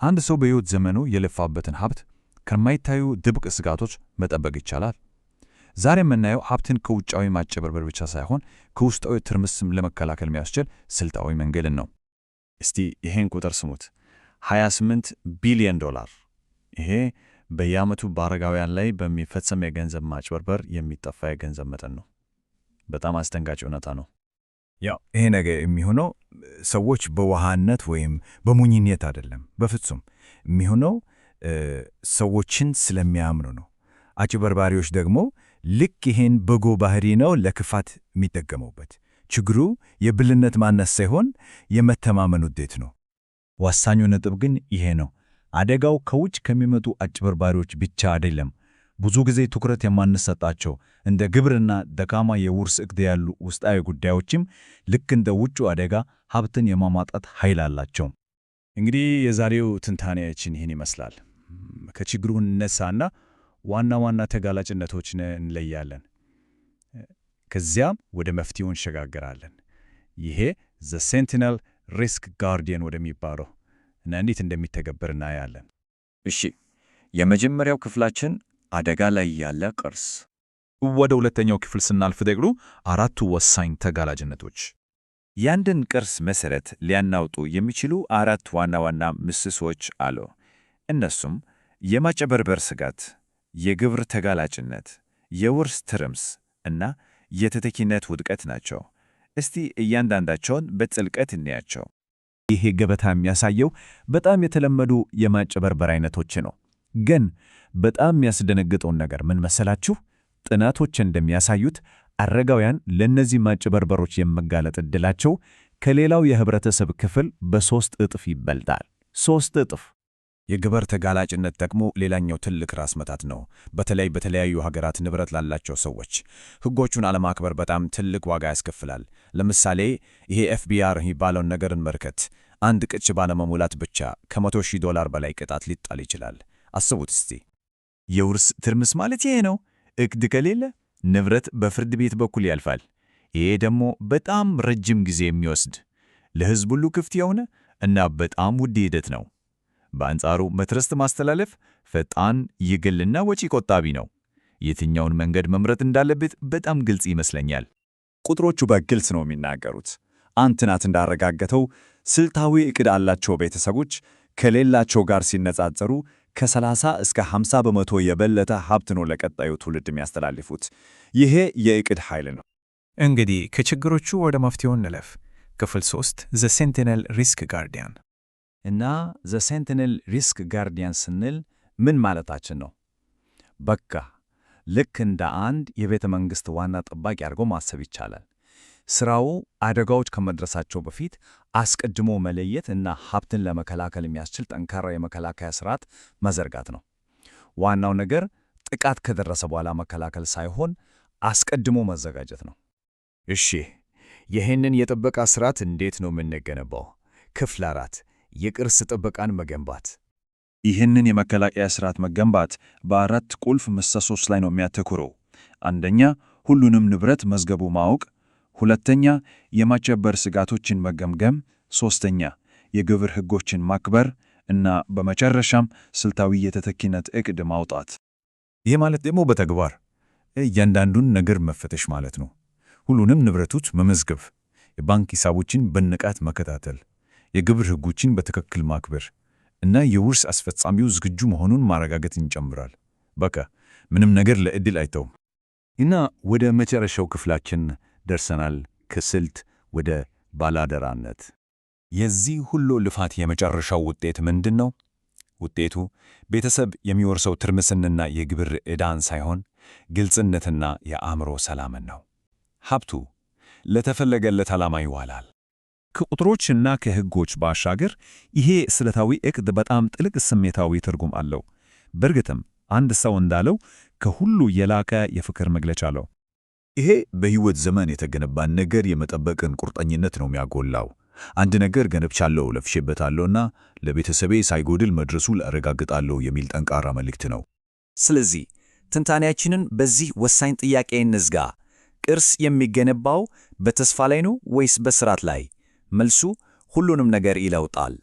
አንድ ሰው በሕይወት ዘመኑ የለፋበትን ሀብት ከማይታዩ ድብቅ ስጋቶች መጠበቅ ይቻላል? ዛሬ የምናየው ሀብትን ከውጫዊ ማጭበርበር ብቻ ሳይሆን ከውስጣዊ ትርምስም ለመከላከል የሚያስችል ስልታዊ መንገድን ነው። እስቲ ይሄን ቁጥር ስሙት፣ $28 ቢሊዮን። ይሄ በየዓመቱ በአረጋውያን ላይ በሚፈጸም የገንዘብ ማጭበርበር የሚጠፋ የገንዘብ መጠን ነው። በጣም አስደንጋጭ እውነታ ነው። ይሄ ነገር የሚሆነው ሰዎች በዋህነት ወይም በሞኝነት አይደለም። በፍጹም የሚሆነው ሰዎችን ስለሚያምኑ ነው። አጭበርባሪዎች ደግሞ ልክ ይሄን በጎ ባህሪ ነው ለክፋት የሚጠቀሙበት። ችግሩ የብልህነት ማነስ ሳይሆን የመተማመን ውጤት ነው። ወሳኙ ነጥብ ግን ይሄ ነው። አደጋው ከውጭ ከሚመጡ አጭበርባሪዎች ብቻ አይደለም። ብዙ ጊዜ ትኩረት የማንሰጣቸው እንደ ግብርና፣ ደካማ የውርስ ዕቅድ ያሉ ውስጣዊ ጉዳዮችም ልክ እንደ ውጩ አደጋ ሀብትን የማማጣት ኃይል አላቸው። እንግዲህ የዛሬው ትንታኔያችን ይህን ይመስላል። ከችግሩ እንነሳና ዋና ዋና ተጋላጭነቶችን እንለያለን። ከዚያም ወደ መፍትሄው እንሸጋገራለን። ይሄ ዘ ሴንቲነል ሪስክ ጋርዲያን ወደሚባለው እና እንዴት እንደሚተገበር እናያለን። እሺ፣ የመጀመሪያው ክፍላችን አደጋ ላይ ያለ ቅርስ። ወደ ሁለተኛው ክፍል ስናልፍ ደግሞ አራቱ ወሳኝ ተጋላጭነቶች። ያንድን ቅርስ መሠረት ሊያናውጡ የሚችሉ አራት ዋና ዋና ምሰሶዎች አሉ። እነሱም የማጭበርበር ስጋት፣ የግብር ተጋላጭነት፣ የውርስ ትርምስ እና የተተኪነት ውድቀት ናቸው። እስቲ እያንዳንዳቸውን በጥልቀት እንያቸው። ይሄ ገበታ የሚያሳየው በጣም የተለመዱ የማጭበርበር አይነቶች ነው። ግን በጣም የሚያስደነግጠውን ነገር ምን መሰላችሁ? ጥናቶች እንደሚያሳዩት አረጋውያን ለእነዚህ ማጭበርበሮች የመጋለጥ ዕድላቸው ከሌላው የህብረተሰብ ክፍል በ3 እጥፍ ይበልጣል። 3 እጥፍ። የግብር ተጋላጭነት ደግሞ ሌላኛው ትልቅ ራስ መታት ነው። በተለይ በተለያዩ ሀገራት ንብረት ላላቸው ሰዎች ሕጎቹን አለማክበር በጣም ትልቅ ዋጋ ያስከፍላል። ለምሳሌ ይሄ ኤፍቢአር የሚባለውን ነገር እንመልከት። አንድ ቅጽ ባለመሙላት ብቻ $100,000 በላይ ቅጣት ሊጣል ይችላል። አስቡት እስቲ። የውርስ ትርምስ ማለት ይሄ ነው። ዕቅድ ከሌለ ንብረት በፍርድ ቤት በኩል ያልፋል። ይሄ ደግሞ በጣም ረጅም ጊዜ የሚወስድ ለሕዝብ ሁሉ ክፍት የሆነ እና በጣም ውድ ሂደት ነው። በአንጻሩ በትረስት ማስተላለፍ ፈጣን፣ የግልና ወጪ ቆጣቢ ነው። የትኛውን መንገድ መምረጥ እንዳለበት በጣም ግልጽ ይመስለኛል። ቁጥሮቹ በግልጽ ነው የሚናገሩት። አንድ ጥናት እንዳረጋገጠው ስልታዊ ዕቅድ ያላቸው ቤተሰቦች ከሌላቸው ጋር ሲነጻጸሩ ከ30 እስከ 50 በመቶ የበለጠ ሀብት ነው ለቀጣዩ ትውልድ የሚያስተላልፉት። ይሄ የዕቅድ ኃይል ነው። እንግዲህ ከችግሮቹ ወደ መፍትሄው እንለፍ። ክፍል 3 ዘ ሴንቲነል ሪስክ ጋርዲያን። እና ዘ ሴንቲነል ሪስክ ጋርዲያን ስንል ምን ማለታችን ነው? በቃ ልክ እንደ አንድ የቤተ መንግሥት ዋና ጠባቂ አድርጎ ማሰብ ይቻላል። ሥራው አደጋዎች ከመድረሳቸው በፊት አስቀድሞ መለየት እና ሀብትን ለመከላከል የሚያስችል ጠንካራ የመከላከያ ሥርዓት መዘርጋት ነው። ዋናው ነገር ጥቃት ከደረሰ በኋላ መከላከል ሳይሆን አስቀድሞ መዘጋጀት ነው። እሺ፣ ይህንን የጥበቃ ሥርዓት እንዴት ነው የምንገነባው? ክፍል 4 የቅርስ ጥበቃን መገንባት። ይህንን የመከላከያ ሥርዓት መገንባት በአራት ቁልፍ ምሰሶች ላይ ነው የሚያተኩረው። አንደኛ፣ ሁሉንም ንብረት መዝገቡ ማወቅ። ሁለተኛ፣ የማጭበርበር ስጋቶችን መገምገም። ሦስተኛ፣ የግብር ሕጎችን ማክበር እና በመጨረሻም ስልታዊ የተተኪነት ዕቅድ ማውጣት። ይህ ማለት ደግሞ በተግባር እያንዳንዱን ነገር መፈተሽ ማለት ነው። ሁሉንም ንብረቶች መመዝገብ፣ የባንክ ሂሳቦችን በንቃት መከታተል፣ የግብር ሕጎችን በትክክል ማክበር እና የውርስ አስፈጻሚው ዝግጁ መሆኑን ማረጋገጥን ይጨምራል። በቃ ምንም ነገር ለዕድል አይተውም። እና ወደ መጨረሻው ክፍላችን ደርሰናል። ከስልት ወደ ባላደራነት። የዚህ ሁሉ ልፋት የመጨረሻው ውጤት ምንድን ነው? ውጤቱ ቤተሰብ የሚወርሰው ትርምስንና የግብር ዕዳን ሳይሆን ግልጽነትና የአእምሮ ሰላምን ነው። ሀብቱ ለተፈለገለት ዓላማ ይዋላል። ከቁጥሮችና ከሕጎች ባሻገር ይሄ ስልታዊ ዕቅድ በጣም ጥልቅ ስሜታዊ ትርጉም አለው። በእርግጥም አንድ ሰው እንዳለው ከሁሉ የላቀ የፍቅር መግለጫ አለው። ይሄ በሕይወት ዘመን የተገነባን ነገር የመጠበቅን ቁርጠኝነት ነው የሚያጎላው። አንድ ነገር ገነብቻለሁ፣ ለፍሼበታለሁና ለቤተሰቤ ሳይጎድል መድረሱ ላረጋግጣለሁ የሚል ጠንካራ መልእክት ነው። ስለዚህ ትንታኔያችንን በዚህ ወሳኝ ጥያቄ እንዝጋ። ቅርስ የሚገነባው በተስፋ ላይ ነው ወይስ በሥርዓት ላይ? መልሱ ሁሉንም ነገር ይለውጣል።